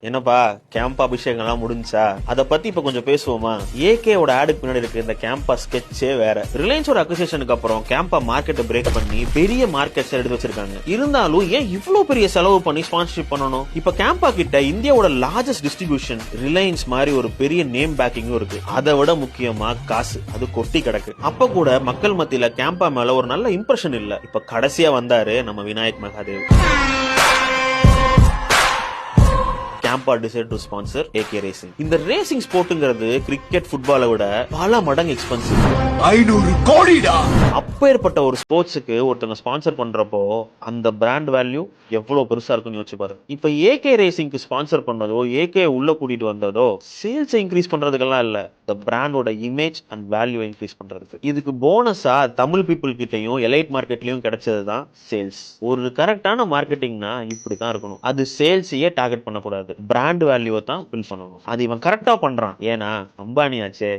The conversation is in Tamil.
என்னப்பா கேம்ப் அபிஷேகம் எல்லாம் முடிஞ்சா அத பத்தி இப்ப கொஞ்சம் பேசுவோமா? ஏகேவோட ஆடுக்கு பின்னாடி இருக்கு இந்த கேம்பா ஸ்கெட்சே வேற. ரிலையன்ஸோட அக்விசிஷனுக்கு அப்புறம் கேம்பா மார்க்கெட்டை பிரேக் பண்ணி பெரிய மார்க்கெட்ஸ் எடுத்து வச்சிருக்காங்க. இருந்தாலும் ஏன் இவ்வளவு பெரிய செலவு பண்ணி ஸ்பான்சர்ஷிப் பண்ணணும்? இப்ப கேம்பா கிட்ட இந்தியாவோட லார்ஜஸ்ட் டிஸ்ட்ரிபியூஷன், ரிலையன்ஸ் மாதிரி ஒரு பெரிய நேம் பேக்கிங்கும் இருக்கு. அதை விட முக்கியமா காசு அது கொட்டி கிடக்கு. அப்ப கூட மக்கள் மத்தியில கேம்பா மேல ஒரு நல்ல இம்ப்ரெஷன் இல்ல. இப்ப கடைசியா வந்தாரு நம்ம Vinayak Mahadev. Campa decide to sponsor AK racing. இந்த ரேசிங் ஸ்போர்ட்ங்கிறது கிரிக்கெட் ஃபுட்பாலை விட பல மடங்கு எக்ஸ்பென்சிவ். 500 கோடிடா. அப்பேற்பட்ட ஒரு ஸ்போர்ட்ஸுக்கு ஒருத்தங்க ஸ்பான்சர் பண்றப்போ அந்த பிராண்ட் வேல்யூ எவ்வளவு பெருசா இருக்குன்னு யோசிச்சு பாருங்க. இப்ப ஏகே ரேசிங்க்கு ஸ்பான்சர் பண்ணதோ, ஏகே உள்ள கூட்டிட்டு வந்ததோ சேல்ஸ் இன்க்ரீஸ் பண்றதுக்கெல்லாம் இல்ல, இந்த பிராண்டோட இமேஜ் அண்ட் வேல்யூ இன்க்ரீஸ் பண்றதுக்கு. இதுக்கு போனஸா தமிழ் பீப்புள் கிட்டையும் எலைட் மார்க்கெட்லயும் கிடைச்சதுதான் சேல்ஸ். ஒரு கரெக்டான மார்க்கெட்டிங்னா இப்படித்தான் இருக்கணும். அது சேல்ஸையே டார்கெட் பண்ணக்கூடாது, பிராண்ட் வேல்யூவை தான் பில் பண்ணணும். அது இவன் கரெக்டா பண்றான், ஏன்னா அம்பானி ஆச்சே.